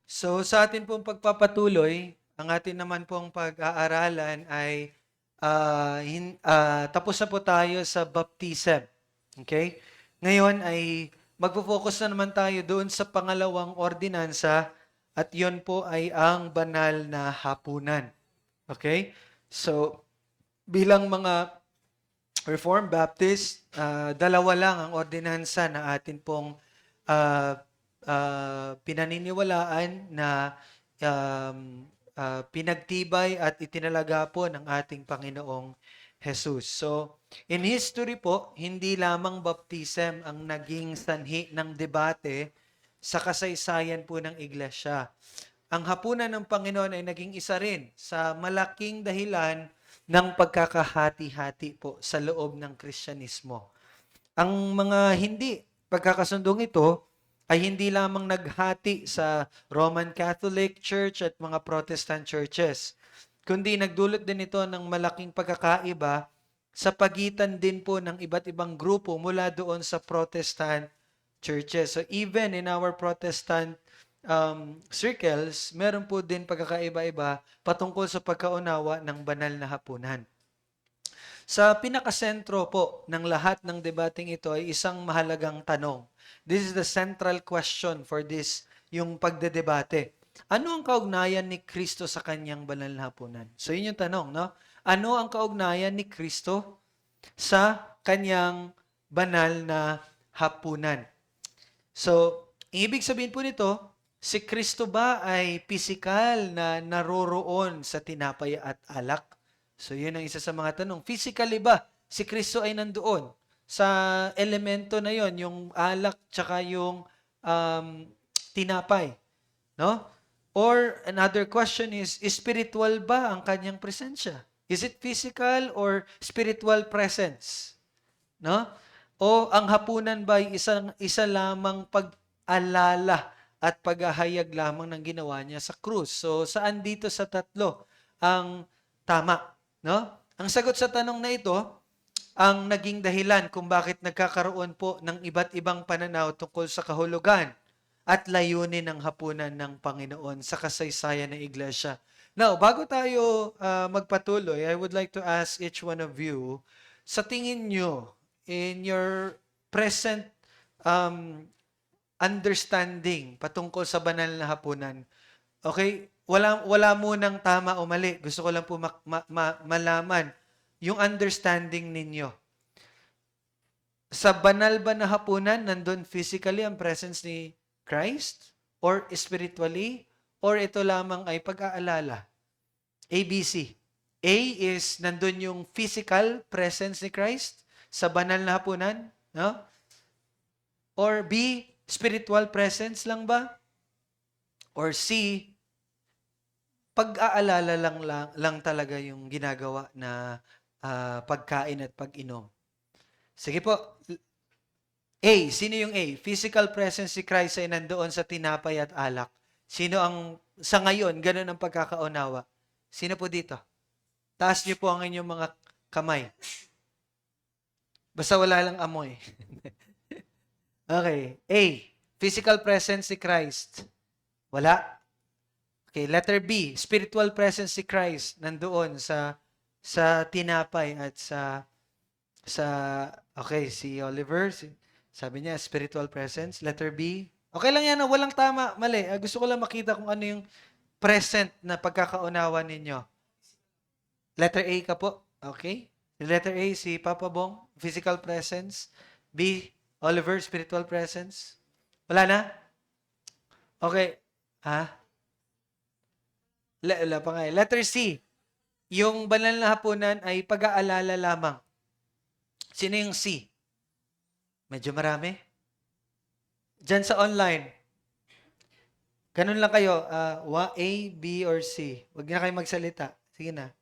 So sa atin pong pagpapatuloy, ang atin naman pong pag-aaralan ay tapos na po tayo sa baptism. Okay? Ngayon ay magpo-focus na naman tayo doon sa pangalawang ordinansa at yon po ay ang banal na hapunan. Okay? So bilang mga Reformed Baptist, dalawa lang ang ordinansa na atin pong ah, pinaniniwalaan na pinagtibay at itinalaga po ng ating Panginoong Jesus. So, in history po, hindi lamang baptism ang naging sanhi ng debate sa kasaysayan po ng iglesia. Ang hapunan ng Panginoon ay naging isa rin sa malaking dahilan ng pagkakahati-hati po sa loob ng Kristyanismo. Ang mga hindi pagkakasundong ito ay hindi lamang naghati sa Roman Catholic Church at mga Protestant churches, kundi nagdulot din ito ng malaking pagkakaiba sa pagitan din po ng iba't ibang grupo mula doon sa Protestant churches. So even in our Protestant circles, meron po din pagkakaiba-iba patungkol sa pagkaunawa ng banal na hapunan. Sa pinakasentro po ng lahat ng debating ito ay isang mahalagang tanong. This is the central question for this, yung pagdedebate. Ano ang kaugnayan ni Kristo sa kanyang banal na hapunan? So yun yung tanong, no? Ano ang kaugnayan ni Kristo sa kanyang banal na hapunan? So, ibig sabihin po nito, si Kristo ba ay pisikal na naroroon sa tinapay at alak? So, yun ang isa sa mga tanong. Physically ba si Kristo ay nandoon sa elemento na yon, yung alak tsaka yung tinapay, no? Or another question is, spiritual ba ang kanyang presensya? Is it physical or spiritual presence? No? O ang hapunan ba ay isa lamang pag-alala at paghahayag lamang ng ginawa niya sa krus? So, saan dito sa tatlo ang tama? No? Ang sagot sa tanong na ito, ang naging dahilan kung bakit nagkakaroon po ng iba't ibang pananaw tungkol sa kahulugan at layunin ng hapunan ng Panginoon sa kasaysayan ng Iglesia. Now, bago tayo magpatuloy, I would like to ask each one of you, sa tingin nyo, in your present um, understanding patungkol sa banal na hapunan, okay, wala munang tama o mali. Gusto ko lang po malaman yung understanding ninyo. Sa banal ba na hapunan, nandun physically ang presence ni Christ? Or spiritually? Or ito lamang ay pag-aalala? A, B, C. A is nandun yung physical presence ni Christ sa banal na hapunan, no? Or B, spiritual presence lang ba? Or C, pag-aalala lang talaga yung ginagawa na pagkain at pag-inom. Sige po. A, sino yung A? Physical presence si Christ ay nandoon sa tinapay at alak. Sino ang, sa ngayon, ganun ang pagkakaunawa? Sino po dito? Taas niyo po ang inyong mga kamay. Basta wala lang amoy. Okay. A, physical presence si Christ. Wala. Okay, letter B, spiritual presence si Christ nandoon sa tinapay at sa okay, si Oliver, sabi niya spiritual presence. Letter B. Okay lang yan, walang tama, mali. Gusto ko lang makita kung ano yung present na pagkakaunawa ninyo. Letter A ka po. Okay? Letter A, si Papa Bong, physical presence. B, Oliver, spiritual presence. Wala na? Okay. Ha? Wala pa nga. Letter C, yung banal na hapunan ay pag-aalala lamang. Sino yung C? Medyo marami. Diyan sa online, ganun lang kayo, A, B, or C. Huwag na kayo magsalita. Sige na.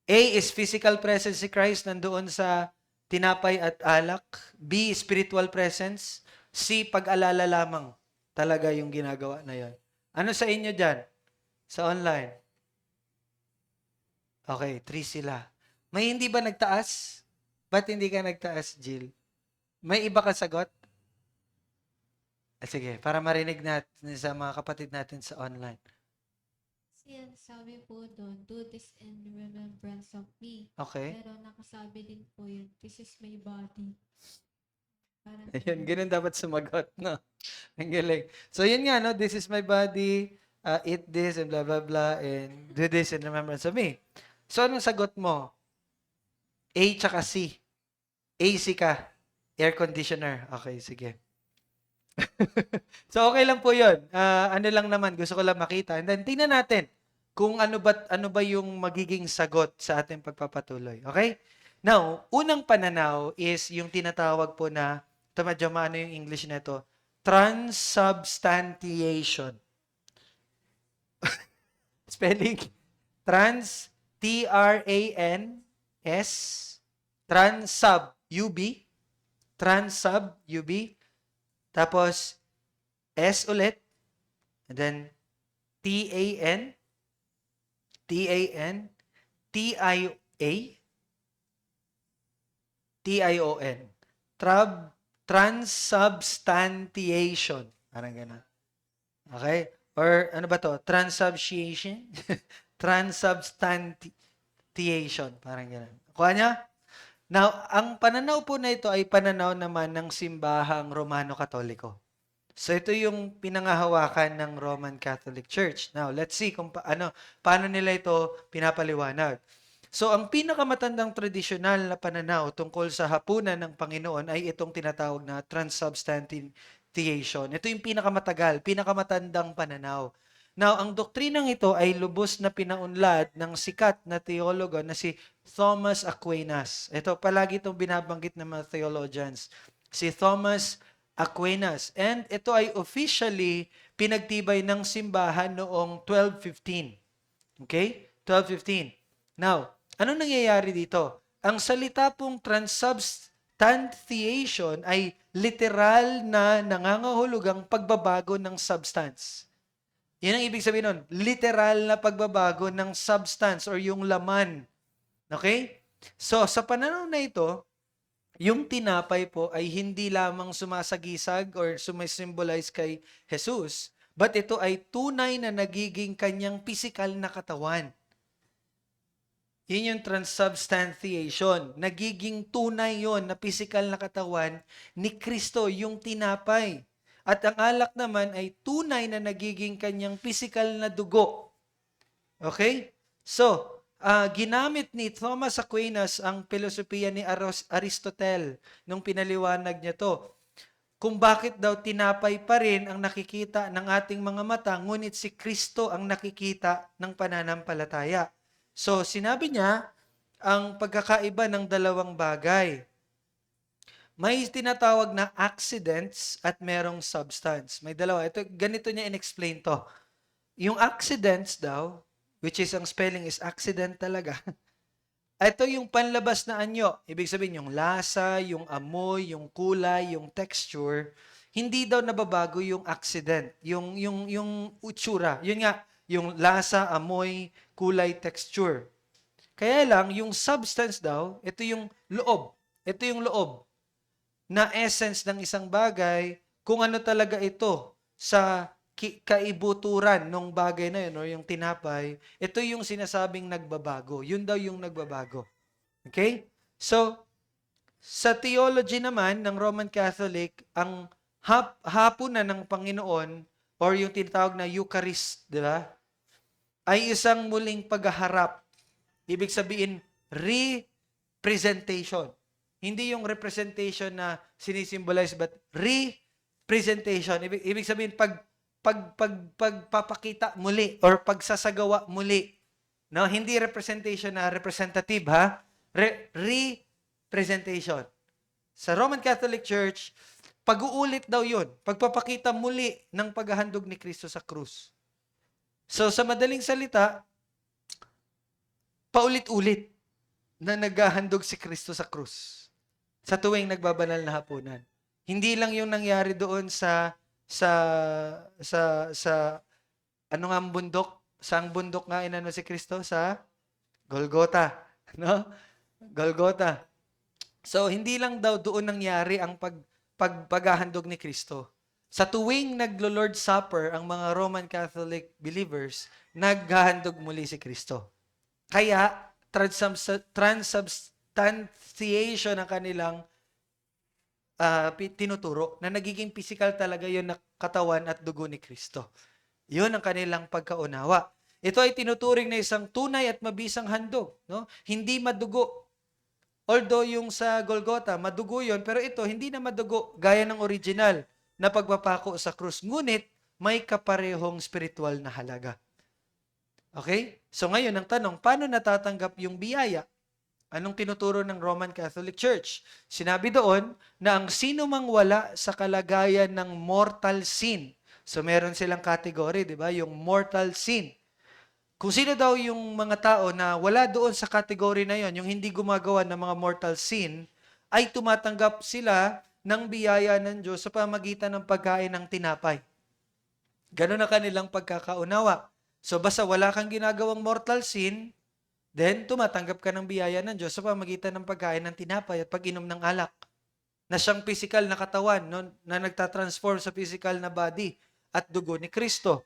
A is physical presence si Christ nandoon sa tinapay at alak. B, spiritual presence. C, pag-alala lamang. Talaga yung ginagawa na yon. Ano sa inyo dyan? Sa online? Okay, 3 sila. May hindi ba nagtaas? Ba't hindi ka nagtaas, Jill? May iba ka sagot? Sige, para marinig natin sa mga kapatid natin sa online. Kasi yan, sabi po doon, do this in remembrance of me. Okay? Pero nakasabi din po yun, this is my body. Parang Ayun, ganun. ganun dapat sumagot, no? Ang galing. So, yun nga, no? This is my body, eat this, and blah, blah, blah, and do this in remembrance of me. So, anong sagot mo? A tsaka C. AC ka. Air conditioner. Okay, sige. So, okay lang po yun. Ano lang naman, gusto ko lang makita. And then, tingnan natin kung ano ba yung magiging sagot sa ating pagpapatuloy. Okay? Now, unang pananaw is yung tinatawag po na, medyo maano yung English nito, transubstantiation. Spelling, trans, T-R-A-N-S, transub, U-B, transub, U-B, tapos S ulit, and then T-A-N, T-A-N, T-I-A, T-I-O-N. Transubstantiation. Parang gano'n. Okay? Or ano ba to? Transubstantiation? Transubstantiation. Parang gano'n. Kuha niya? Now, ang pananaw po na ito ay pananaw naman ng simbahang Romano-Katoliko. So ito yung pinangahawakan ng Roman Catholic Church. Now, let's see kung paano nila ito pinapaliwanag. So ang pinakamatandang tradisyonal na pananaw tungkol sa hapunan ng Panginoon ay itong tinatawag na transubstantiation. Ito yung pinakamatagal, pinakamatandang pananaw. Now, ang doktrinang ito ay lubos na pinaunlad ng sikat na teologo na si Thomas Aquinas. Ito, palagi itong binabanggit ng mga theologians. Si Thomas Aquinas. And ito ay officially pinagtibay ng simbahan noong 1215. Okay? 1215. Now, ano nangyayari dito? Ang salita pong transubstantiation ay literal na nangangahulugang pagbabago ng substance. Yan ang ibig sabihin nun. Literal na pagbabago ng substance or yung laman. Okay? So, sa pananaw na ito, yung tinapay po ay hindi lamang sumasagisag or sumisimbolize kay Jesus, but ito ay tunay na nagiging kanyang physical na katawan. Yun yung transubstantiation. Nagiging tunay yon na physical na katawan ni Kristo, yung tinapay. At ang alak naman ay tunay na nagiging kanyang physical na dugo. Okay? So, ginamit ni Thomas Aquinas ang filosofiya ni Aristotle nung pinaliwanag niya to. Kung bakit daw tinapay pa rin ang nakikita ng ating mga mata, ngunit si Kristo ang nakikita ng pananampalataya. So, sinabi niya, ang pagkakaiba ng dalawang bagay. May tinatawag na accidents at merong substance. May dalawa. Ito, ganito niya in-explain to. Yung accidents daw, which is ang spelling is accident talaga, ito yung panlabas na anyo. Ibig sabihin, yung lasa, yung amoy, yung kulay, yung texture, hindi daw nababago yung accident, yung utsura. Yun nga, yung lasa, amoy, kulay, texture. Kaya lang, yung substance daw, ito yung loob. Ito yung loob na essence ng isang bagay, kung ano talaga ito sa kaibuturan ng bagay na yun or yung tinapay, ito yung sinasabing nagbabago. Yun daw yung nagbabago. Okay? So, sa theology naman ng Roman Catholic, ang hapunan ng Panginoon or yung tinatawag na Eucharist, di ba? Ay isang muling paghaharap. Ibig sabihin, representation. Hindi yung representation na sinisimbolize, but representation. Ibig sabihin, pagpapakita muli or pagsasagawa muli. No, hindi representation na representative, ha? Representation. Sa Roman Catholic Church, pag-uulit daw yun. Pagpapakita muli ng paghahandog ni Kristo sa krus. So, sa madaling salita, paulit-ulit na naghahandog si Kristo sa krus sa tuwing nagbabanal na hapunan. Hindi lang yung nangyari doon sa ano nga ang bundok? Saang bundok nga inano si Kristo? Sa Golgota, no? Golgota. So hindi lang daw doon nangyari ang paghahandog ni Kristo. Sa tuwing naglo-Lord Supper ang mga Roman Catholic believers, naghahandog muli si Kristo. Kaya, transubstantiation ang kanilang tinuturo na nagiging physical talaga yon na katawan at dugo ni Kristo. Yun ang kanilang pagkaunawa. Ito ay tinuturing na isang tunay at mabisang handog. No? Hindi madugo. Although yung sa Golgotha, madugo yun, pero ito hindi na madugo gaya ng original na pagpapako sa krus. Ngunit, may kaparehong spiritual na halaga. Okay? So ngayon, ang tanong, paano natatanggap yung biyaya? Anong tinuturo ng Roman Catholic Church? Sinabi doon na ang sino mang wala sa kalagayan ng mortal sin. So meron silang category, di ba? Yung mortal sin. Kung sino daw yung mga tao na wala doon sa category na yon, yung hindi gumagawa ng mga mortal sin, ay tumatanggap sila ng biyaya ng Diyos sa pamagitan ng pagkain ng tinapay. Ganun na kanilang pagkakaunawa. So basta wala kang ginagawang mortal sin, then tumatanggap ka ng biyaya ng Diyos sa pamagitan ng pagkain ng tinapay at pag-inom ng alak. Na siyang physical na katawan, no, na nagtatransform sa physical na body at dugo ni Kristo.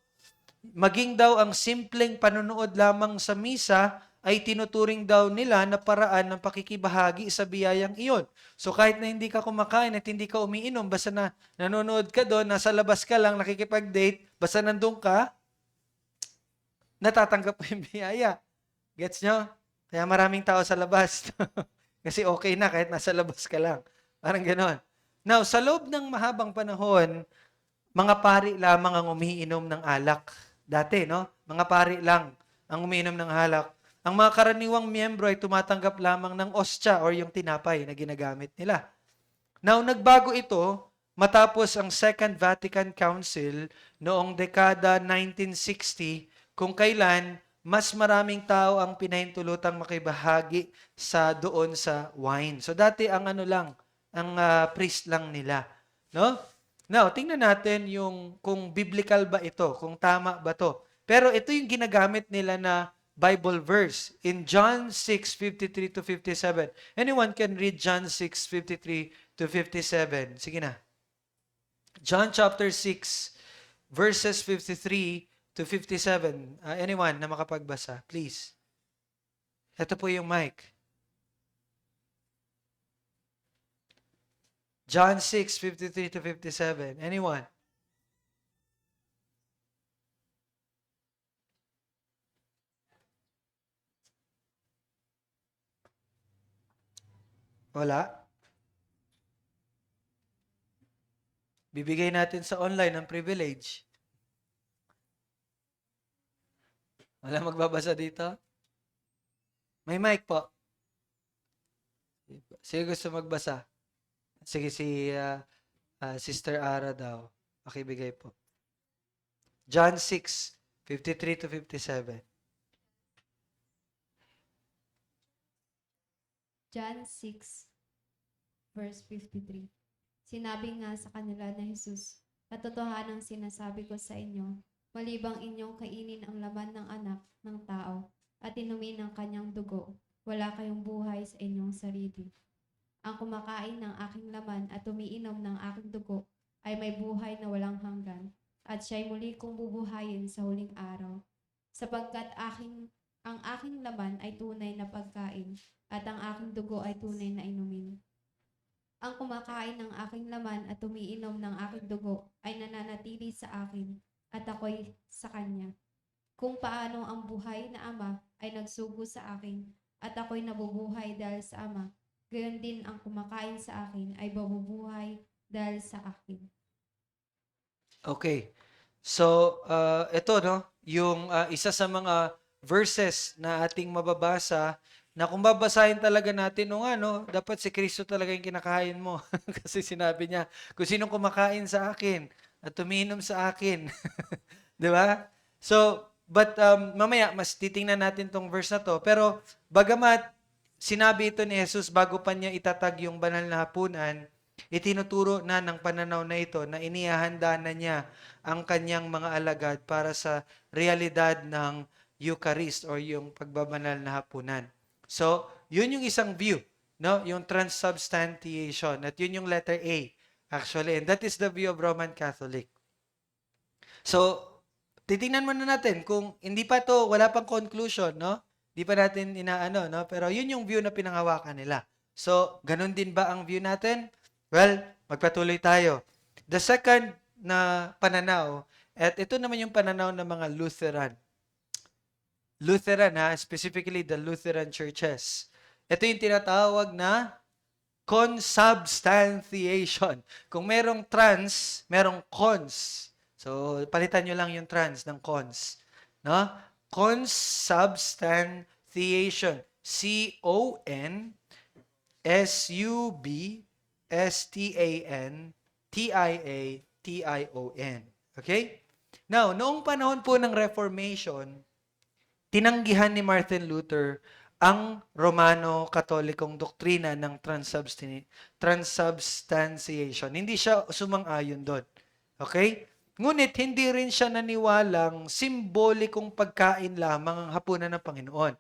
Maging daw ang simpleng panonood lamang sa misa ay tinuturing daw nila na paraan ng pakikibahagi sa biyayang iyon. So kahit na hindi ka kumakain at hindi ka umiinom, basta na nanonood ka doon, nasa labas ka lang, nakikipag-date, basta nandun ka, natatanggap mo yung biyaya. Gets nyo? Kaya maraming tao sa labas. Kasi okay na kahit nasa labas ka lang. Parang ganon. Now, sa loob ng mahabang panahon, mga pari lamang ang umiinom ng alak. Dati, no? Mga pari lang ang umiinom ng alak. Ang mga karaniwang miyembro ay tumatanggap lamang ng ostya or yung tinapay na ginagamit nila. Now, nagbago ito matapos ang Second Vatican Council noong dekada 1960 kung kailan mas maraming tao ang pinahintulutang makibahagi doon sa wine. So dati ang priest lang nila, no? Now, tingnan natin yung kung biblical ba ito, kung tama ba to. Pero ito yung ginagamit nila na Bible verse in John 6:53 to 57. Anyone can read John 6:53 to 57. Sige na. John chapter 6 verses 53 to 57. Anyone na makapagbasa, please. Ito po yung mic. John 6:53 to 57. Anyone? Wala? Bibigay natin sa online ang privilege. Wala magbabasa dito? May mic po. Sige, gusto magbasa. Sige, si Sister Ara daw. Pakibigay po. John 6:53 to 57. John 6, verse 53. Sinabi nga sa kanila na Jesus, katotohanang sinasabi ko sa inyo, malibang inyong kainin ang laman ng anak ng tao at inumin ang kanyang dugo, wala kayong buhay sa inyong sarili. Ang kumakain ng aking laman at umiinom ng aking dugo ay may buhay na walang hanggan, at siya'y muli kong bubuhayin sa huling araw. Sapagkat ang aking laman ay tunay na pagkain, at ang aking dugo ay tunay na inumin. Ang kumakain ng aking laman at umiinom ng aking dugo ay nananatili sa akin, at ako'y sa kanya. Kung paano ang buhay na Ama ay nagsugo sa akin, at ako'y nabubuhay dahil sa Ama, gayon din ang kumakain sa akin ay mabubuhay dahil sa akin. Okay. So, ito, no? Yung isa sa mga verses na ating mababasa na kung babasahin talaga natin, dapat si Kristo talaga yung kinakain mo. Kasi sinabi niya, kung sinong kumakain sa akin at tuminom sa akin. Di ba? So, but mamaya, mas titingnan natin tong verse na to. Pero, bagamat sinabi ito ni Jesus bago pa niya itatag yung banal na hapunan, itinuturo na ng pananaw na ito na inihahanda na niya ang kanyang mga alagad para sa realidad ng Eucharist or yung pagbabanal na hapunan. So, yun yung isang view, no? Yung transubstantiation. At yun yung letter A. Actually, and that is the view of Roman Catholic. So, titingnan muna natin kung hindi pa to, wala pang conclusion, no? Hindi pa natin inaano, no? Pero yun yung view na pinanghawakan nila. So, ganun din ba ang view natin? Well, magpatuloy tayo. The second na pananaw, at ito naman yung pananaw ng mga Lutheran. Lutheran ha, specifically the Lutheran churches. Ito yung tinatawag na consubstantiation. Kung merong trans, merong cons. So, palitan nyo lang yung trans ng cons. No? Consubstantiation. Consubstantiation. Okay? Now, noong panahon po ng Reformation, tinanggihan ni Martin Luther ang Romano-Katolikong doktrina ng transubstantiation. Hindi siya sumang-ayon doon. Okay? Ngunit hindi rin siya naniwalang simbolikong pagkain lamang ang hapunan ng Panginoon.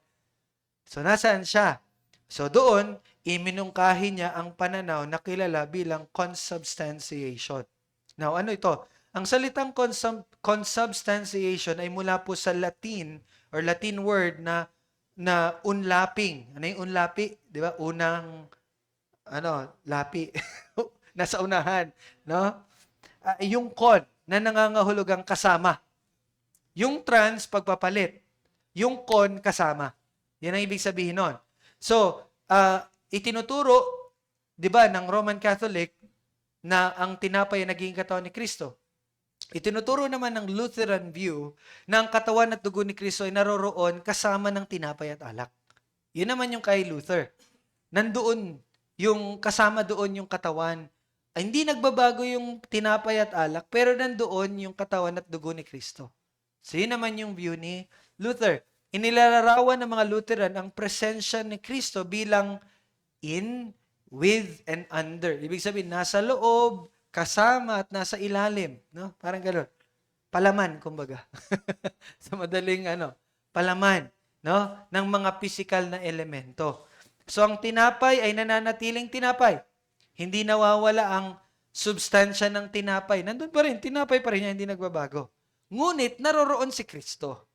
So, nasaan siya? So, doon, iminungkahi niya ang pananaw na kilala bilang consubstantiation. Now, ano ito? Ang salitang consubstantiation ay mula po sa Latin or Latin word na unlapping. Ano yung unlapi? 'Di ba? Unang lapi. Nasa unahan, no? Yung con na nangangahulugang kasama. Yung trans pagpapalit. Yung con kasama. Yan ang ibig sabihin nun. So, itinuturo, 'di ba, ng Roman Catholic na ang tinapay ay naging katawan ni Kristo. Itinuturo naman ng Lutheran view na ang katawan at dugo ni Kristo ay naroroon kasama ng tinapay at alak. Yun naman yung kay Luther. Nandoon, yung kasama doon yung katawan. Ay, hindi nagbabago yung tinapay at alak, pero nandoon yung katawan at dugo ni Kristo. So yun naman yung view ni Luther. Inilalarawan ng mga Lutheran ang presensya ni Kristo bilang in, with, and under. Ibig sabihin, nasa loob, kasama at nasa ilalim, no? Parang gano'n. Palaman, kumbaga. Sa madaling palaman, no? Ng mga physical na elemento. So ang tinapay ay nananatiling tinapay. Hindi nawawala ang substansya ng tinapay. Nandun pa rin, tinapay pa rin yan, hindi nagbabago. Ngunit naroroon si Kristo.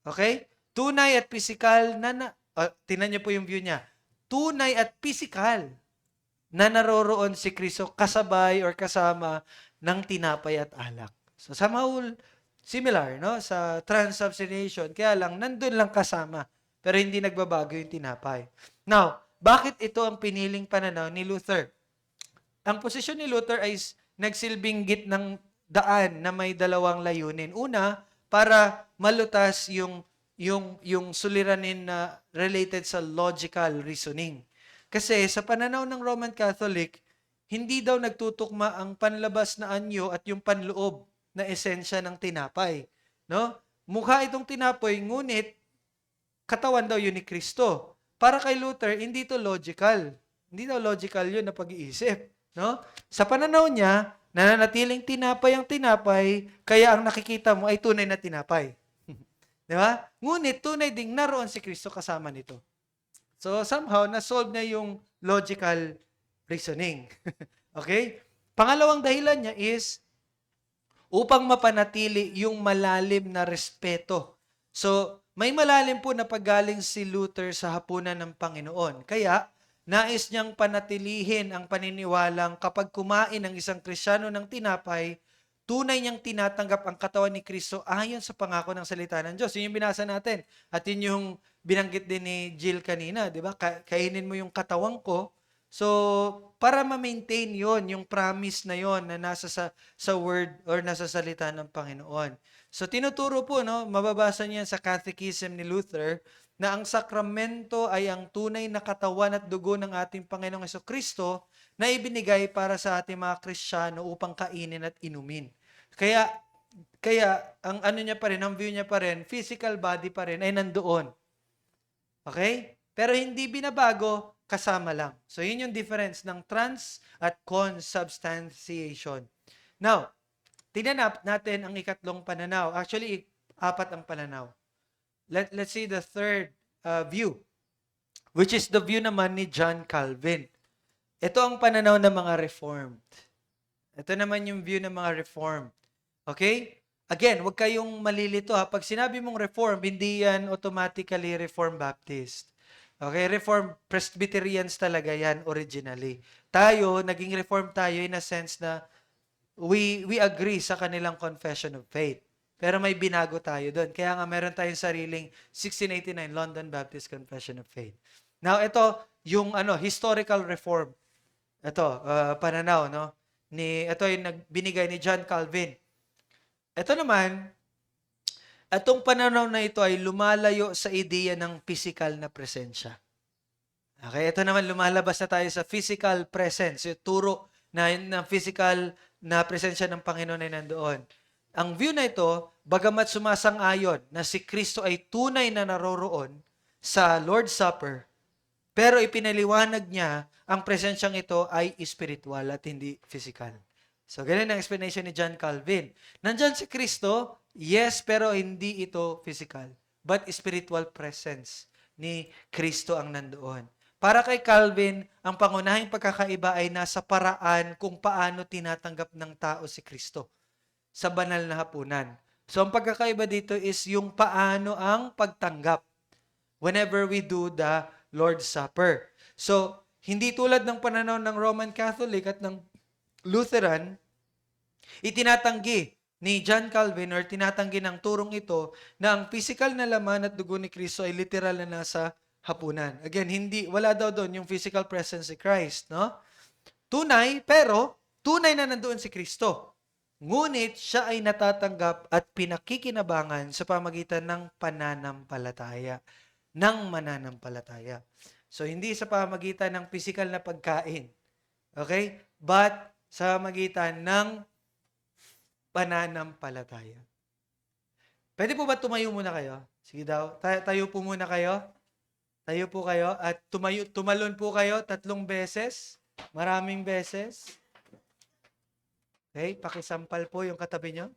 Okay? Tunay at physical tingnan niyo po yung view niya. Tunay at physical na naroroon si Kristo kasabay or kasama ng tinapay at alak. So somehow similar, no, sa transubstantiation, kaya lang nandun lang kasama, pero hindi nagbabago yung tinapay. Now, bakit ito ang piniling pananaw ni Luther? Ang posisyon ni Luther ay nagsilbing gitnang daan na may dalawang layunin. Una, para malutas yung suliranin na related sa logical reasoning. Kasi sa pananaw ng Roman Catholic, hindi daw nagtutukma ang panlabas na anyo at yung panloob na esensya ng tinapay. No? Mukha itong tinapay, ngunit katawan daw yun ni Kristo. Para kay Luther, hindi ito logical. Hindi daw logical yun na pag-iisip. No? Sa pananaw niya, nananatiling tinapay ang tinapay, kaya ang nakikita mo ay tunay na tinapay. Di ba? Ngunit tunay ding naroon si Kristo kasama nito. So, somehow, na-solve na yung logical reasoning. Okay? Pangalawang dahilan niya is upang mapanatili yung malalim na respeto. So, may malalim po na paggaling si Luther sa hapunan ng Panginoon. Kaya, nais niyang panatilihin ang paniniwalang kapag kumain ng isang Kristiyano ng tinapay, tunay niyang tinatanggap ang katawan ni Kristo ayon sa pangako ng salita ng Diyos. Yun yung binasa natin. At yun yung binanggit din ni Jill kanina, di ba? Kainin mo yung katawan ko. So, para ma-maintain yon, yung promise na yon na nasa sa word or nasa salita ng Panginoon. So, tinuturo po, no, mababasa niyan sa Catechism ni Luther, na ang sakramento ay ang tunay na katawan at dugo ng ating Panginoong Jesucristo na ibinigay para sa ating mga Kristiyano upang kainin at inumin. Kaya ang niya pa rin, ang view niya pa rin, physical body pa rin ay nandoon. Okay? Pero hindi binabago, kasama lang. So, yun yung difference ng trans at consubstantiation. Now, tingnan natin ang ikatlong pananaw. Actually, 4 ang pananaw. Let's see the third view, which is the view naman ni John Calvin. Ito ang pananaw ng mga Reformed. Ito naman yung view ng mga Reformed. Okay? Again, huwag kayong malilito ha. Pag sinabi mong Reform, hindi yan automatically Reformed Baptist. Okay? Reformed Presbyterians talaga yan originally. Tayo, naging Reformed tayo in a sense na we agree sa kanilang confession of faith. Pero may binago tayo doon. Kaya nga meron tayong sariling 1689 London Baptist Confession of Faith. Now, ito yung historical reform. Ito, pananaw, no? Ito yung binigay ni John Calvin. Ito naman, itong pananaw na ito ay lumalayo sa ideya ng physical na presensya. Okay, ito naman lumalabas na tayo sa physical presence, yung turo na physical na presensya ng Panginoon ay nandoon. Ang view na ito, bagamat sumasang-ayon na si Kristo ay tunay na naroroon sa Lord's Supper, pero ipinaliwanag niya ang presensyang ito ay spiritual at hindi physical. So, ganun ang explanation ni John Calvin. Nandyan si Kristo, yes, pero hindi ito physical, but spiritual presence ni Kristo ang nandoon. Para kay Calvin, ang pangunahing pagkakaiba ay nasa paraan kung paano tinatanggap ng tao si Kristo sa banal na hapunan. So, ang pagkakaiba dito is yung paano ang pagtanggap whenever we do the Lord's Supper. So, hindi tulad ng pananaw ng Roman Catholic at ng Lutheran, itinatanggi ni John Calvin or tinatanggi ng turong ito na ang physical na laman at dugo ni Kristo ay literal na nasa hapunan. Again, wala daw doon yung physical presence ni Christ, no? Tunay, pero tunay na nandoon si Kristo. Ngunit siya ay natatanggap at pinakikinabangan sa pamagitan ng pananampalataya, ng mananampalataya. So, hindi sa pamagitan ng physical na pagkain. Okay? But sa pamagitan ng pananampalataya. Pwede po ba tumayo muna kayo? Sige daw. Tayo po muna kayo. Tayo po kayo at tumalon po kayo 3 beses. Maraming beses. Okay, pakisampal po yung katabi nyo.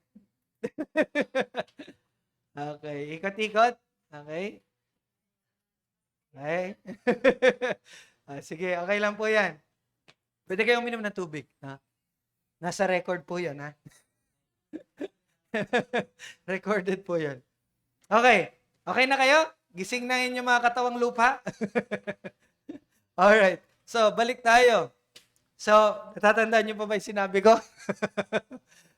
Okay, ikot-ikot. Okay. Okay. Sige, okay lang po yan. Pwede kayong uminom ng tubig. Ha? Nasa record po yan, ha? Recorded po yan. Okay. Okay na kayo? Gising na yun yung mga katawang lupa? Alright. So, balik tayo. So, natatandaan niyo pa ba yung sinabi ko?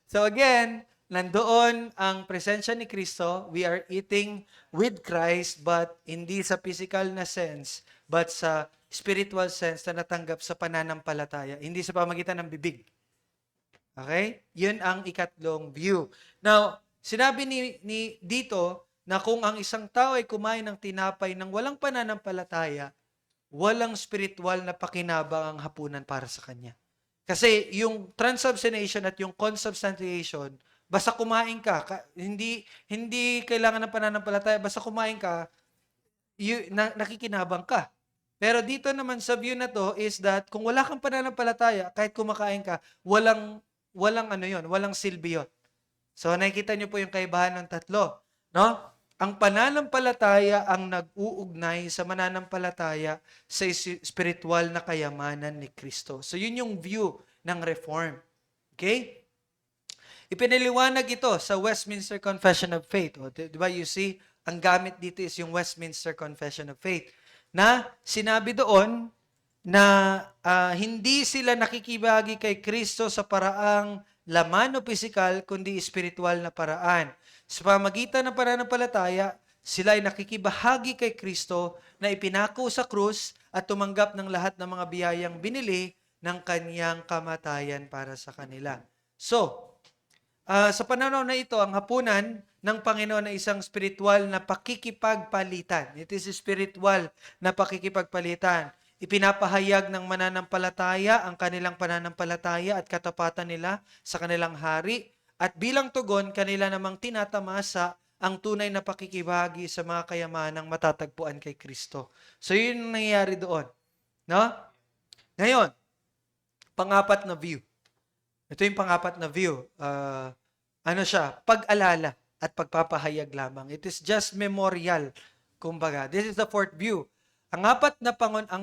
So again, nandoon ang presensya ni Kristo. We are eating with Christ, but hindi sa physical na sense, but sa spiritual sense na natanggap sa pananampalataya. Hindi sa pamagitan ng bibig. Okay? Yun ang ikatlong view. Now, sinabi ni dito na kung ang isang tao ay kumain ng tinapay ng walang pananampalataya, walang spiritual na pakinabang ang hapunan para sa kanya. Kasi yung transubstantiation at yung consubstantiation, basta kumain ka, hindi kailangan ng pananampalataya, basta kumain ka, nakikinabang ka. Pero dito naman sa view na to is that kung wala kang pananampalataya, kahit kumakain ka, walang silbi yun. So nakikita niyo po yung kaibahan ng tatlo, no? Ang pananampalataya ang nag-uugnay sa mananampalataya sa spiritual na kayamanan ni Kristo. So yun yung view ng Reform. Okay? Ipinaliwanag ito sa Westminster Confession of Faith. O, di ba you see, ang gamit dito is yung Westminster Confession of Faith na sinabi doon na hindi sila nakikibahagi kay Kristo sa paraang laman o pisikal, kundi spiritual na paraan. Sa pamagitan ng pananampalataya, sila ay nakikibahagi kay Kristo na ipinako sa krus at tumanggap ng lahat ng mga biyayang binili ng kanyang kamatayan para sa kanila. So, sa pananaw na ito, ang hapunan ng Panginoon ay isang spiritual na pakikipagpalitan. It is spiritual na pakikipagpalitan. Ipinapahayag ng mananampalataya ang kanilang pananampalataya at katapatan nila sa kanilang hari. At bilang tugon, kanila namang tinatamasa ang tunay na pakikibahagi sa mga kayamanang matatagpuan kay Kristo. So, yun ang nangyayari doon. No? Ngayon, pang-apat na view. Ito yung pang-apat na view. Pag-alala at pagpapahayag lamang. It is just memorial, kumbaga. This is the fourth view. Ang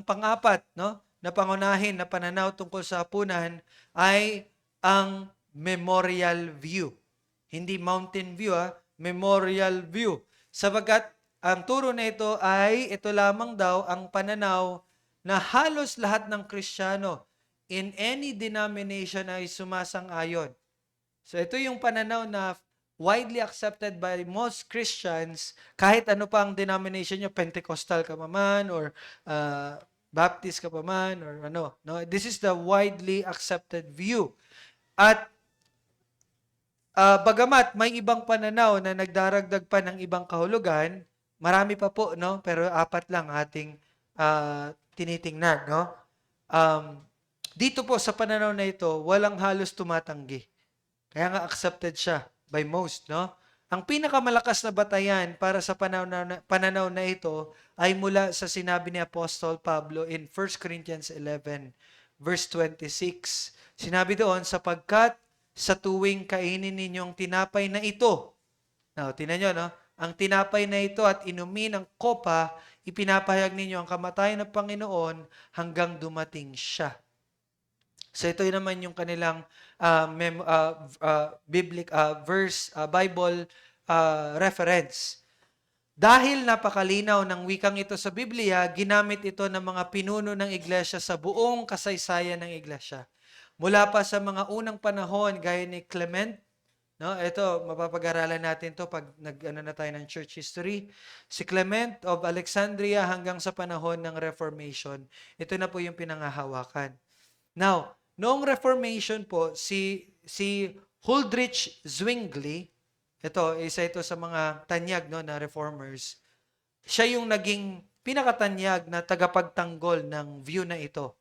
pang-apat, no, na pangunahin na pananaw tungkol sa hapunan ay ang memorial view. Hindi mountain view, memorial view. Sapagkat ang turo na ito ay ito lamang daw ang pananaw na halos lahat ng Kristiyano in any denomination ay sumasang-ayon. So ito yung pananaw na widely accepted by most Christians, kahit ano pa ang denomination nyo, Pentecostal ka pa man, or Baptist ka pa man, or ano. No? This is the widely accepted view. At bagamat may ibang pananaw na nagdaragdag pa ng ibang kahulugan, marami pa po, no? Pero 4 lang ating tinitingnan, no? Dito po sa pananaw na ito, walang halos tumatanggi. Kaya nga accepted siya by most, no? Ang pinakamalakas na batayan para sa pananaw na ito ay mula sa sinabi ni Apostol Pablo in 1 Corinthians 11 verse 26. Sinabi doon, sapagkat sa tuwing kainin ninyong tinapay na ito. Now, tinan nyo, no? Ang tinapay na ito at inumin ang kopa, ipinapahayag ninyo ang kamatayan ng Panginoon hanggang dumating siya. So ito naman yung kanilang Bible reference. Dahil napakalinaw ng wikang ito sa Biblia, ginamit ito ng mga pinuno ng iglesia sa buong kasaysayan ng iglesia. Mula pa sa mga unang panahon, gaya ni Clement, no? Ito, mapapag-aralan natin to pag nag-ano na tayo ng church history. Si Clement of Alexandria hanggang sa panahon ng Reformation, ito na po yung pinangahawakan. Now, noong Reformation po, si Huldrych Zwingli, isa ito sa mga tanyag, no, na reformers, siya yung naging pinakatanyag na tagapagtanggol ng view na ito.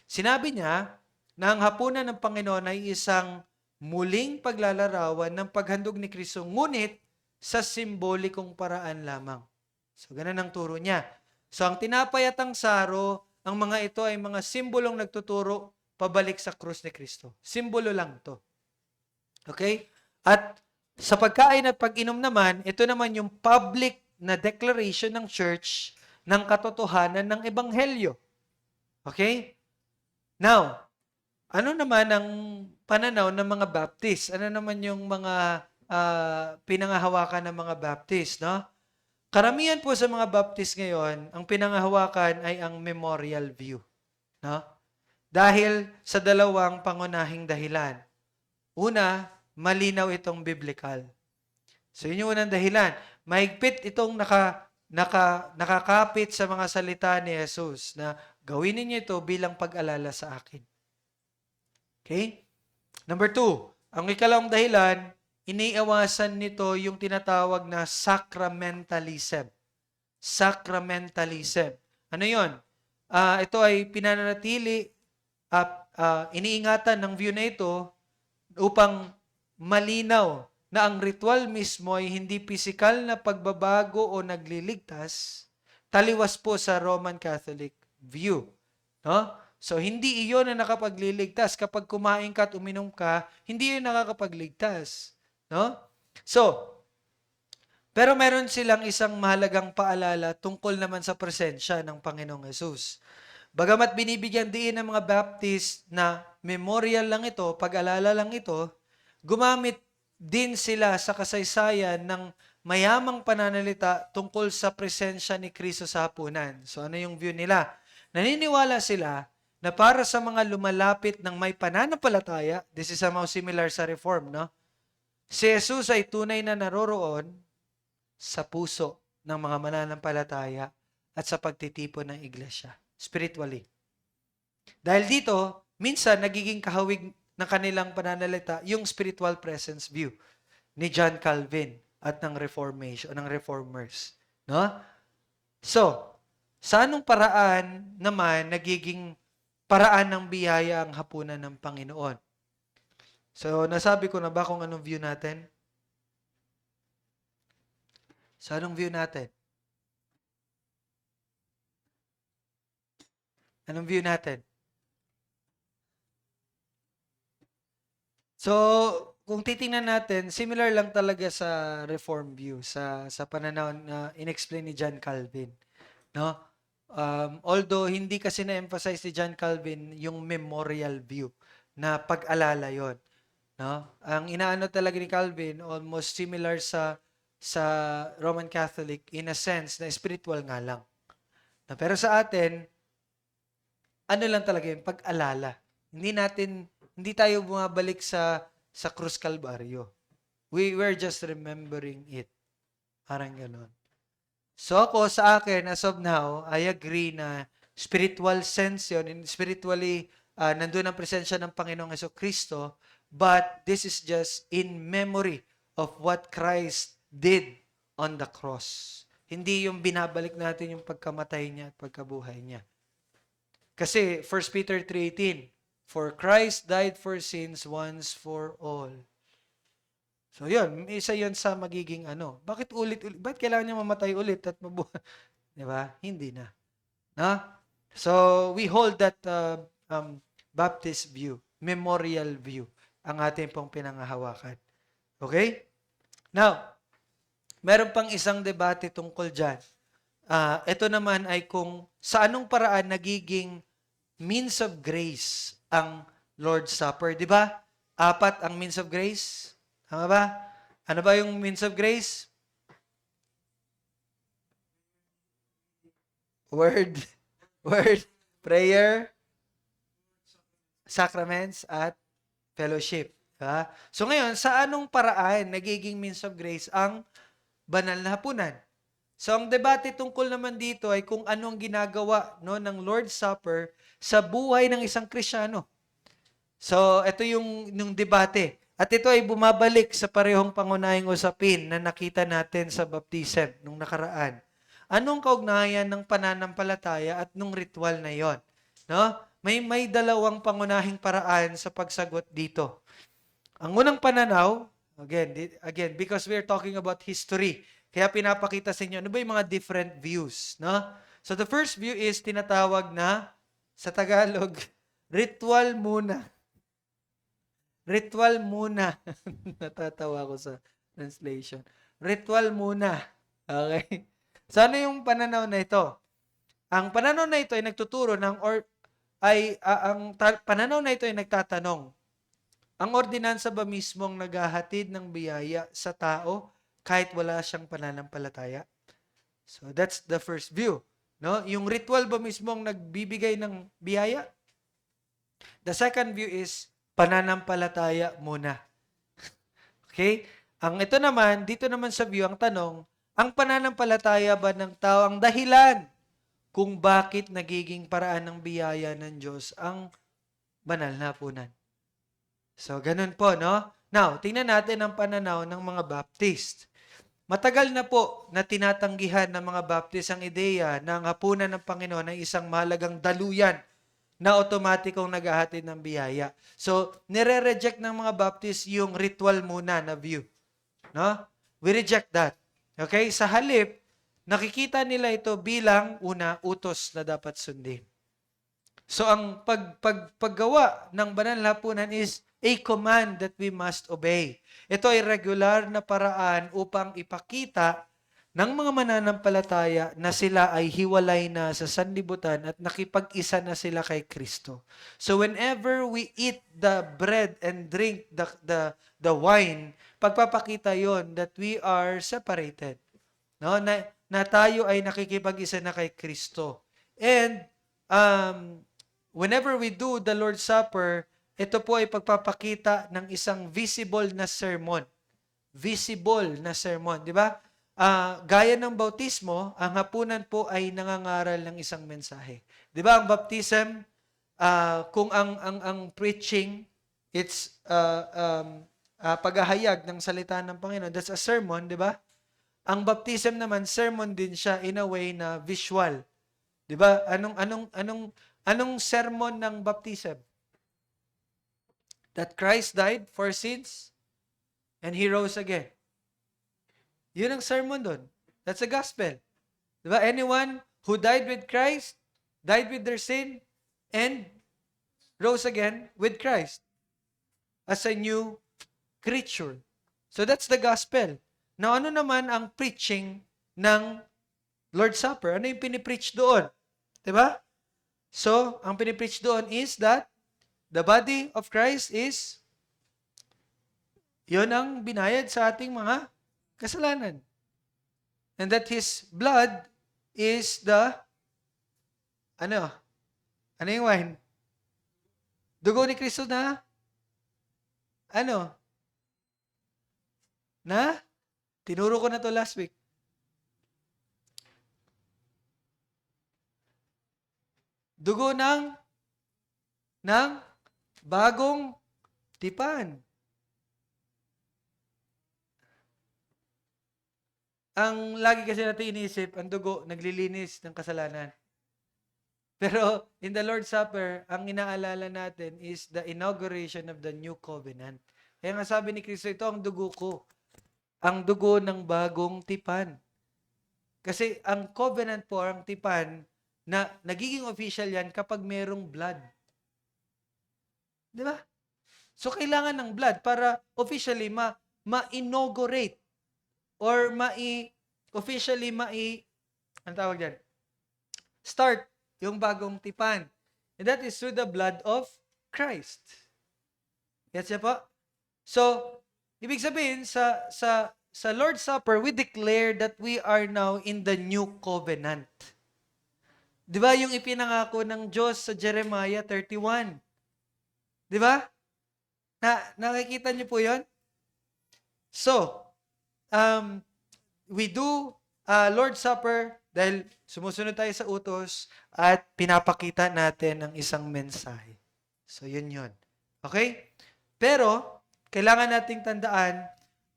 Sinabi niya na ang hapunan ng Panginoon ay isang muling paglalarawan ng paghandog ni Kristo, ngunit sa simbolikong paraan lamang. So, ganun ang turo niya. So, ang tinapay at ang saro, ang mga ito ay mga simbolong nagtuturo pabalik sa krus ni Kristo. Simbolo lang to. Okay? At sa pagkain at pag-inom naman, ito naman yung public na declaration ng church ng katotohanan ng ebanghelyo. Okay? Now, ano naman ang pananaw ng mga Baptist? Ano naman yung mga pinangahawakan ng mga Baptist, no? Karamihan po sa mga Baptist ngayon, ang pinangahawakan ay ang memorial view, no? Dahil sa dalawang pangunahing dahilan. Una, malinaw itong biblical. So yun yung unang dahilan. Mahigpit itong nakakapit sa mga salita ni Jesus na gawin ninyo ito bilang pag-alala sa akin. Okay? Number 2, ang ikalawang dahilan, iniiwasan nito yung tinatawag na sacramentalism. Sacramentalism. Ano yon? Ito ay pinananatili iniingatan ng view na ito upang malinaw na ang ritual mismo ay hindi pisikal na pagbabago o nagliligtas, taliwas po sa Roman Catholic view. No? So, hindi iyon na nakapagliligtas. Kapag kumain ka at uminom ka, hindi yun nakakapagligtas. No? So, pero meron silang isang mahalagang paalala tungkol naman sa presensya ng Panginoong Yesus. Bagamat binibigyan din ng mga Baptist na memorial lang ito, pag-alala lang ito, gumamit din sila sa kasaysayan ng mayamang pananalita tungkol sa presensya ni Kristo sa hapunan. So ano yung view nila? Naniniwala sila na para sa mga lumalapit ng may pananampalataya, this is somehow similar sa Reform, no? Si Jesus ay tunay na naroroon sa puso ng mga mananampalataya at sa pagtitipon ng iglesia, spiritually. Dahil dito, minsan nagiging kahawig ng kanilang pananalita yung spiritual presence view ni John Calvin at ng Reformation, ng Reformers. No? So, sa anong paraan naman nagiging paraan ng biyaya ang hapunan ng Panginoon? So, nasabi ko na ba kung anong view natin? So, anong view natin? Anong view natin? So, kung titingnan natin, similar lang talaga sa Reform view, sa pananaw na inexplain ni John Calvin. No? Although hindi kasi na-emphasize ni John Calvin yung memorial view. na pag-alala yon, no? Ang inaano talaga ni Calvin, almost similar sa Roman Catholic in a sense na spiritual nga lang. Pero sa atin, ano lang talaga yung pag-alala. Hindi tayo bumabalik sa Krus Kalbaryo. We're just remembering it. Parang gano'n. So ako, sa akin, as of now, I agree na spiritual sense yun, and spiritually, nandun ang presensya ng Panginoong Kristo, but this is just in memory of what Christ did on the cross. Hindi yung binabalik natin yung pagkamatay niya at pagkabuhay niya. Kasi 1 Peter 3:18, for Christ died for sins once for all. So yun, isa yun sa magiging ano. Bakit ulit-ulit? Bakit kailangan niya mamatay ulit at mabuhay? Di ba? Hindi na. Na? So we hold that Baptist view, memorial view, ang ating pong pinangahawakan. Okay? Now, meron pang isang debate tungkol dyan. Ito naman ay kung sa anong paraan nagiging means of grace ang Lord's Supper. Di ba? 4 ang means of grace. Tama ba? Ano ba yung means of grace? Word, prayer, sacraments, at fellowship. Diba? So ngayon, sa anong paraan nagiging means of grace ang banal na hapunan? So ang debate tungkol naman dito ay kung anong ginagawa ng Lord's Supper sa buhay ng isang Kristiyano. So ito yung debate. At ito ay bumabalik sa parehong pangunahing usapin na nakita natin sa baptism nung nakaraan. Anong kaugnayan ng pananampalataya at nung ritual na yon? No? May dalawang pangunahing paraan sa pagsagot dito. Ang unang pananaw, again, because we're talking about history, kaya pinapakita sa inyo, ano ba yung mga different views, no? So the first view is tinatawag na, sa Tagalog, ritual muna. Ritual muna. Natatawa ko sa translation. Ritual muna. Okay? So ano yung pananaw na ito? Ang pananaw na ito ay nagtuturo pananaw na ito ay nagtatanong, ang ordinansa ba mismong naghahatid ng biyaya sa tao kahit wala siyang pananampalataya? So that's the first view. No? Yung ritual ba mismong nagbibigay ng biyaya? The second view is pananampalataya muna. Okay? Dito naman sa view, ang tanong, ang pananampalataya ba ng tao ang dahilan kung bakit nagiging paraan ng biyaya ng Diyos ang banal na hapunan? So, ganun po, no? Now, tingnan natin ang pananaw ng mga Baptist. Matagal na po na tinatanggihan ng mga Baptist ang ideya na ang hapunan ng Panginoon ay isang mahalagang daluyan na otomatikong naghahatid ng biyaya. So, nire-reject ng mga Baptist yung ritual muna na view. No? We reject that. Okay? Sa halip, nakikita nila ito bilang utos na dapat sundin. So, ang paggawa ng banal na hapunan is a command that we must obey. Ito ay regular na paraan upang ipakita ng mga mananampalataya na sila ay hiwalay na sa sanlibutan at nakipag-isa na sila kay Kristo. So whenever we eat the bread and drink the wine, pagpapakita yon that we are separated. No? Na tayo ay nakikipag-isa na kay Kristo. And whenever we do the Lord's Supper, ito po ay pagpapakita ng isang visible na sermon. Visible na sermon, di ba? Gaya ng bautismo, ang hapunan po ay nangangaral ng isang mensahe. 'Di ba ang baptism, kung ang preaching, it's paghahayag ng salita ng Panginoon, that's a sermon, 'di ba? Ang baptism naman, sermon din siya in a way na visual. 'Di ba? Anong sermon ng baptism? That Christ died for sins and He rose again. Yun ang sermon doon. That's the gospel. Diba? Anyone who died with Christ, died with their sin, and rose again with Christ as a new creature. So that's the gospel. Now, ano naman ang preaching ng Lord's Supper? Ano yung pinipreach doon? Diba? So, ang pinipreach doon is that The body of Christ is, yun ang binayad sa ating mga kasalanan. And that His blood is the, ano? Ano yung wine? Dugo ni Kristo na, ano? Na? Tinuro ko na to last week. Dugo ng bagong tipan. Ang lagi kasi natin iniisip, ang dugo, naglilinis ng kasalanan. Pero in the Lord's Supper, ang inaalala natin is the inauguration of the new covenant. Kaya nga sabi ni Kristo, ito ang dugo ko. Ang dugo ng bagong tipan. Kasi ang covenant po, ang tipan, na nagiging official yan kapag merong blood. Di ba? So, kailangan ng blood para officially ma-inaugurate or officially ang tawag dyan? Start yung bagong tipan. And that is through the blood of Christ. Gets niya po? So, ibig sabihin, sa Lord's Supper, we declare that we are now in the new covenant. Di ba yung ipinangako ng Diyos sa Jeremiah 31? Di ba? Nakikita niyo po yon? So, we do Lord's Supper dahil sumusunod tayo sa utos at pinapakita natin ang isang mensahe. So, yun. Okay? Pero, kailangan nating tandaan,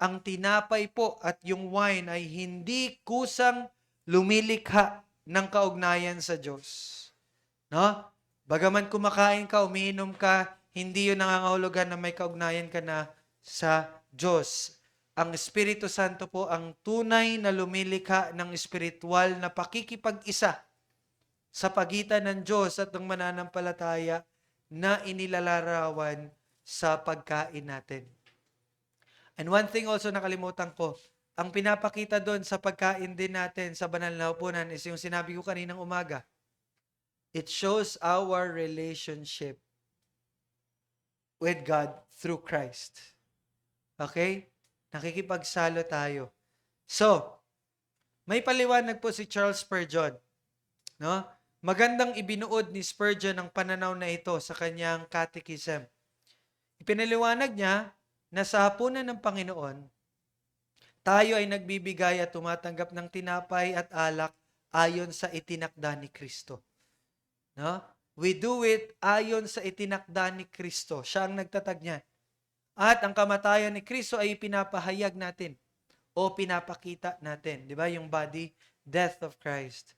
ang tinapay po at yung wine ay hindi kusang lumilikha ng kaugnayan sa Diyos. No? Bagaman kumakain ka, umiinom ka, hindi yun nangangahulugan na may kaugnayan ka na sa Diyos. Ang Espiritu Santo po ang tunay na lumilikha ng espiritual na pakikipag-isa sa pagitan ng Diyos at ng mananampalataya na inilalarawan sa pagkain natin. And one thing also nakalimutan ko, ang pinapakita doon sa pagkain din natin sa banal na hapunan is yung sinabi ko kaninang umaga. It shows our relationship with God through Christ. Okay? Nakikipagsalo tayo. So, may paliwanag po si Charles Spurgeon. No? Magandang ibinuod ni Spurgeon ang pananaw na ito sa kanyang catechism. Ipinaliwanag niya na sa hapunan ng Panginoon, tayo ay nagbibigay at tumatanggap ng tinapay at alak ayon sa itinakda ni Kristo. No? We do it ayon sa itinakda ni Kristo. Siya ang nagtatag niyan. At ang kamatayan ni Kristo ay pinapahayag natin o pinapakita natin. Di ba? Yung body, death of Christ.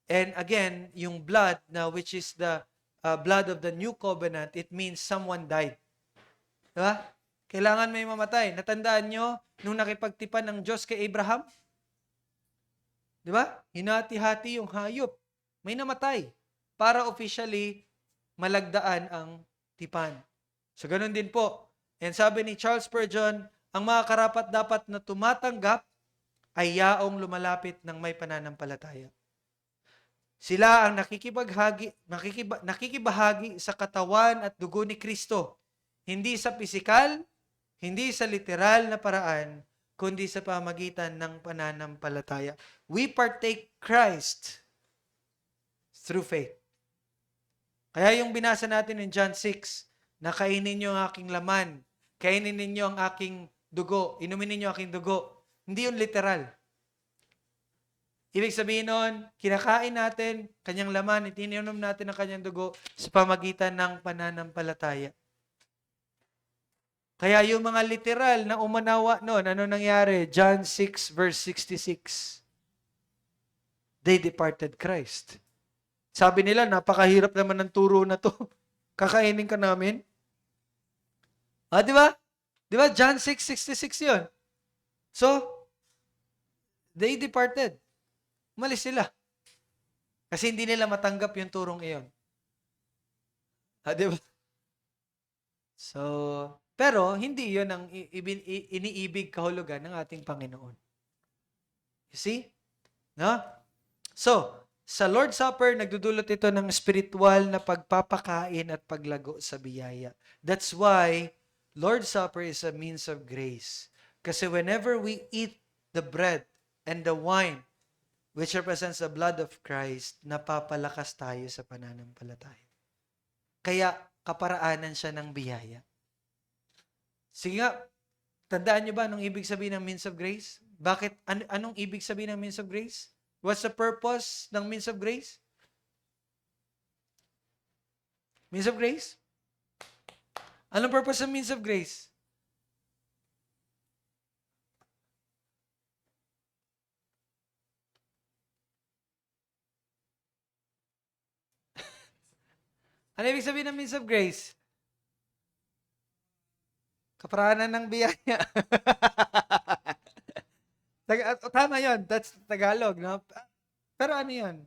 And again, yung blood, na which is the blood of the new covenant, it means someone died. Di ba? Kailangan may mamatay. Natandaan nyo, nung nakipagtipan ng Diyos kay Abraham? Di ba? Hinati-hati yung hayop. May namatay. Para officially malagdaan ang tipan. So, ganun din po. And sabi ni Charles Spurgeon, ang mga karapat-dapat na tumatanggap ay yaong lumalapit ng may pananampalataya. Sila ang nakikibahagi sa katawan at dugo ni Kristo. Hindi sa pisikal, hindi sa literal na paraan, kundi sa pamagitan ng pananampalataya. We partake Christ through faith. Kaya yung binasa natin in John 6, na kainin niyo ang aking laman, kainin ninyo ang aking dugo, inumin ninyo ang aking dugo. Hindi yun literal. Ibig sabihin nun, kinakain natin kanyang laman, iniinom natin ang kanyang dugo sa pamagitan ng pananampalataya. Kaya yung mga literal na umanawa noon, ano nangyari? John 6 verse 66. They departed Christ. Sabi nila, napakahirap naman ng turo na to. Kakainin ka namin. Di ba? Di ba? John 6:66 yun. So, they departed. Umalis sila. Kasi hindi nila matanggap yung turong iyon. Di ba? So, pero hindi yun ang iniibig kahulugan ng ating Panginoon. You see? No? So, Sa Lord's Supper, nagdudulot ito ng spiritual na pagpapakain at paglago sa biyaya. That's why Lord's Supper is a means of grace. Kasi whenever we eat the bread and the wine, which represents the blood of Christ, napapalakas tayo sa pananampalataya. Kaya kaparaanan siya ng biyaya. Sige nga, tandaan niyo ba anong ibig sabihin ng means of grace? Bakit? Anong ibig sabihin ng means of grace? What's the purpose ng means of grace? Means of grace? Anong purpose ng means of grace? Ano ibig sabihin ng means of grace? Kaparaanan ng biyaya. Tama yon. That's Tagalog, no? Pero ano yon?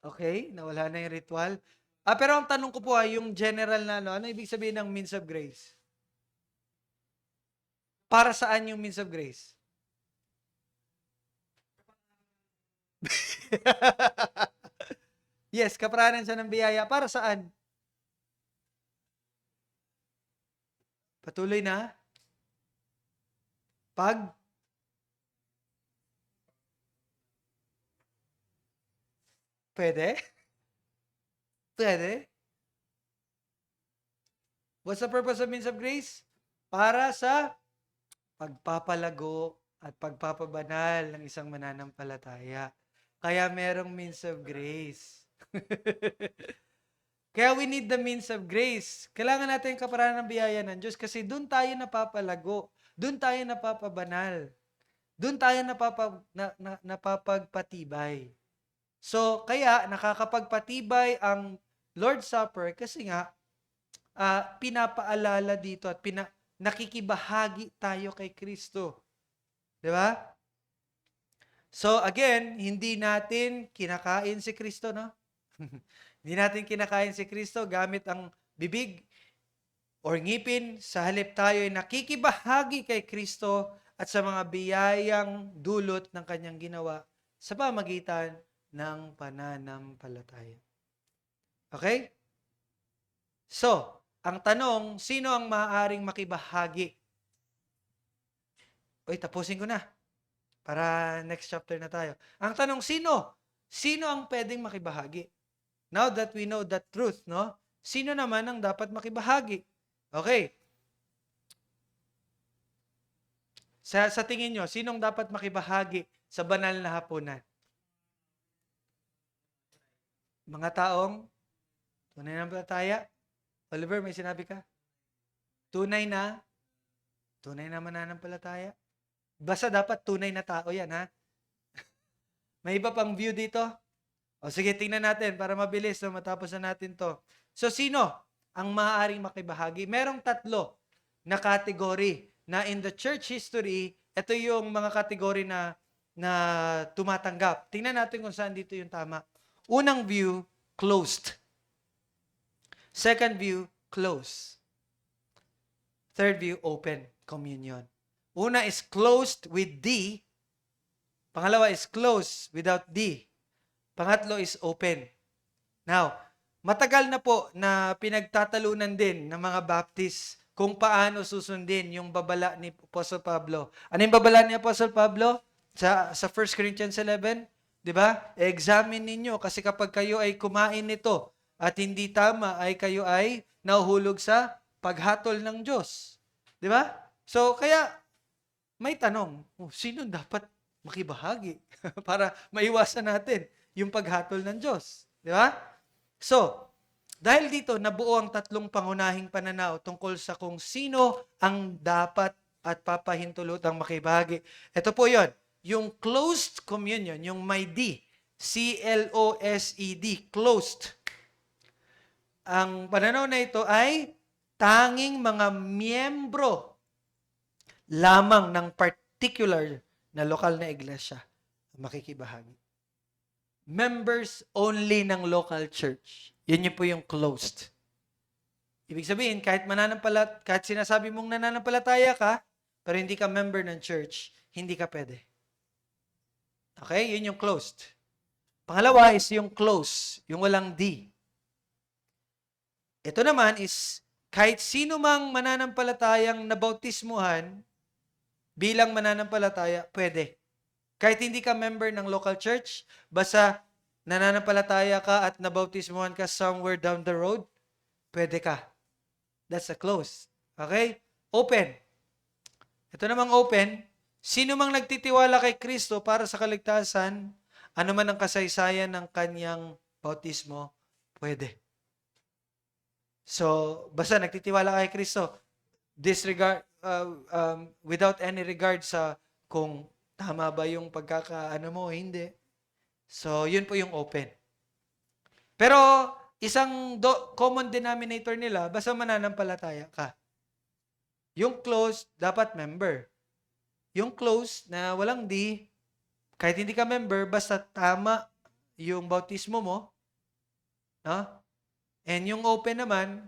Okay, nawala na yung ritual. Pero ang tanong ko po ay yung general na ano ibig sabihin ng means of grace? Para saan yung means of grace? Yes, kaparaanan siya ng biyaya. Para saan? Patuloy na? Pwede? Pwede? What's the purpose of means of grace? Para sa pagpapalago at pagpapabanal ng isang mananampalataya. Kaya merong means of grace. Kaya we need the means of grace. Kailangan natin yung kaparaanan ng biyaya ng Diyos kasi doon tayo napapalago. Doon tayo napapabanal. Doon tayo napapagpatibay. So, kaya nakakapagpatibay ang Lord's Supper kasi nga pinapaalala dito at nakikibahagi tayo kay Kristo. 'Di ba? So, again, hindi natin kinakain si Kristo, no? Hindi natin kinakain si Kristo gamit ang bibig or ngipin. Sa halip tayo ay nakikibahagi kay Kristo at sa mga biyayang dulot ng kanyang ginawa sa pamagitan ng pananampalataya. Okay? So, ang tanong, sino ang maaaring makibahagi? Uy, tapusin ko na. Para next chapter na tayo. Ang tanong, sino? Sino ang pwedeng makibahagi? Now that we know that truth, no? Sino naman ang dapat makibahagi? Okay. Sa tingin nyo, sinong dapat makibahagi sa banal na hapunan? Mga taong tunay na palataya? Oliver, may sinabi ka? Tunay na mananampalataya? Basta dapat tunay na tao yan, ha? May iba pang view dito? O sige, tingnan natin para mabilis so matapos na natin to. So, sino ang maaaring makibahagi? Merong 3 na category na in the church history, ito yung mga category na tumatanggap. Tingnan natin kung saan dito yung tama. Unang view, closed. Second view, closed. Third view, open communion. Una is closed with D. Pangalawa is closed without D. Pangatlo is open. Now, matagal na po na pinagtatalunan din ng mga Baptist kung paano susundin yung babala ni Apostle Pablo. Ano yung babala ni Apostle Pablo? Sa 1 Corinthians 11, di ba? Examine ninyo kasi kapag kayo ay kumain nito at hindi tama ay kayo ay nahuhulog sa paghatol ng Diyos. Di ba? So, kaya may tanong, sino dapat makibahagi para maiwasan natin yung paghatol ng Diyos. Di ba? So, dahil dito, nabuo ang 3 pangunahing pananaw tungkol sa kung sino ang dapat at papahintulutang makibahagi. Ito po yon, yung closed communion, yung may D, C-L-O-S-E-D, closed. Ang pananaw na ito ay tanging mga miyembro lamang ng particular na lokal na iglesia makikibahagi. Members only ng local church. Yun po yung closed. Ibig sabihin, kahit sinasabi mong nananampalataya ka, pero hindi ka member ng church, hindi ka pwede. Okay? Yun yung closed. Pangalawa is yung close, yung walang D. Ito naman is, kahit sino mang mananampalatayang nabautismuhan bilang mananampalataya, pwede. Kahit hindi ka member ng local church, basta nananampalataya ka at nabautismuhan ka somewhere down the road, pwede ka. That's a close. Okay? Open. Ito namang open, sino mang nagtitiwala kay Kristo para sa kaligtasan, ano man ang kasaysayan ng kanyang bautismo, pwede. So, basta nagtitiwala kay Kristo, without any regard sa kung tama ba yung pagkakaano mo, hindi. So, yun po yung open. Pero, isang common denominator nila, basta mananampalataya ka. Yung closed, dapat member. Yung closed na walang D, kahit hindi ka member, basta tama yung bautismo mo, no? And yung open naman,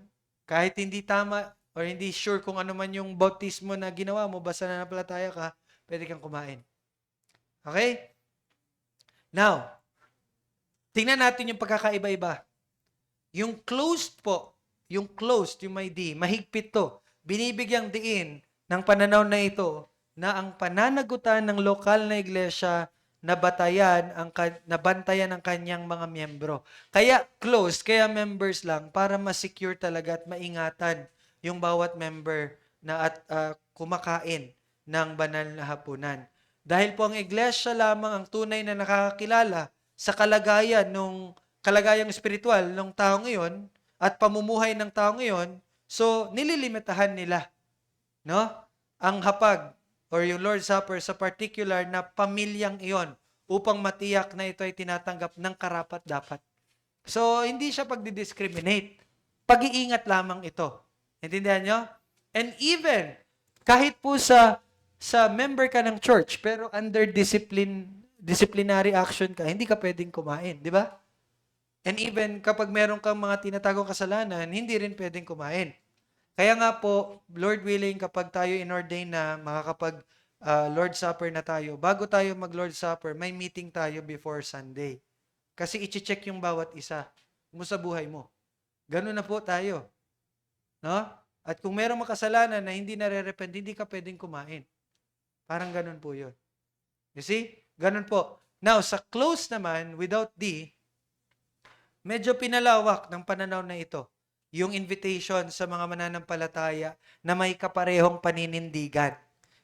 kahit hindi tama or hindi sure kung ano man yung bautismo na ginawa mo, basta nananampalataya ka, pwede kang kumain. Okay? Now, tingnan natin yung pagkakaiba-iba. Yung closed po, yung may D, mahigpit to. Binibigyang diin ng pananaw na ito na ang pananagutan ng lokal na iglesia nabantayan ang kanyang mga miyembro. Kaya closed, kaya members lang para ma-secure talaga at maingatan yung bawat member na kumakain ng banal na hapunan. Dahil po ang iglesia lamang ang tunay na nakakakilala sa kalagayang espiritual ng tao ngayon at pamumuhay ng tao ngayon, so nililimitahan nila, no? Ang hapag or yung Lord's Supper sa particular na pamilyang iyon upang matiyak na ito ay tinatanggap ng karapat-dapat. So, hindi siya pagdidiscriminate. Pag-iingat lamang ito. Intindihan nyo? And even, kahit po sa member ka ng church, pero under disciplinary action ka, hindi ka pwedeng kumain. Di ba? And even kapag meron kang mga tinatagong kasalanan, hindi rin pwedeng kumain. Kaya nga po, Lord willing, kapag tayo inordain na makakapag Lord's Supper na tayo, bago tayo mag-Lord's Supper, may meeting tayo before Sunday. Kasi i-check yung bawat isa mo sa buhay mo. Ganun na po tayo. No? At kung merong makasalanan na hindi nare-repent, hindi ka pwedeng kumain. Parang ganun po yun. You see? Ganun po. Now, sa close naman, without D, medyo pinalawak ng pananaw na ito yung invitation sa mga mananampalataya na may kaparehong paninindigan.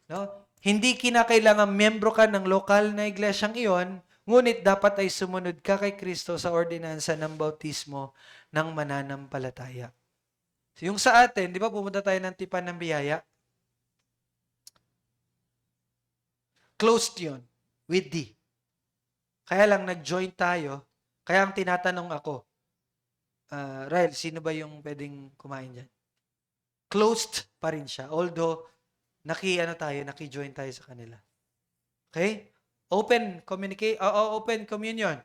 No? Hindi kinakailangan miyembro ka ng lokal na iglesyang iyon, ngunit dapat ay sumunod ka kay Kristo sa ordinansa ng bautismo ng mananampalataya. So yung sa atin, di ba pumunta tayo ng Tipan ng Biyaya? Closed yun, with D. Kaya lang nag-join tayo, kaya ang tinatanong ako, Ryle, sino ba yung pwedeng kumain dyan? Closed pa rin siya. Although, naki-join tayo sa kanila. Okay? Open communion.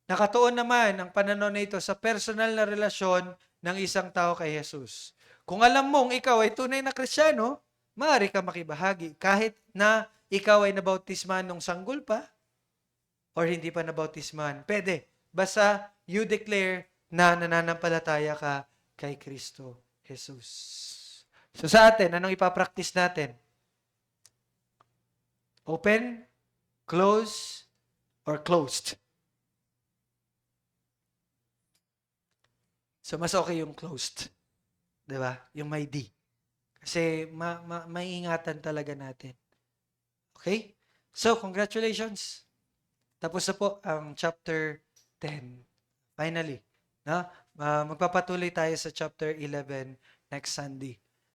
Nakatuon naman ang pananaw na ito sa personal na relasyon ng isang tao kay Jesus. Kung alam mong ikaw ay tunay na Kristiyano, maaari ka makibahagi kahit na ikaw ay nabautisman nung sanggol pa or hindi pa nabautisman. Pwede. Basta you declare na nananampalataya ka kay Kristo Jesus. So sa atin, anong ipapractice natin? Open, close, or closed? So mas okay yung closed. Diba? Yung may D. Kasi maiingatan talaga natin. Okay? So, congratulations. Tapos na po ang chapter 10. Finally. No? Magpapatuloy tayo sa chapter 11 next Sunday.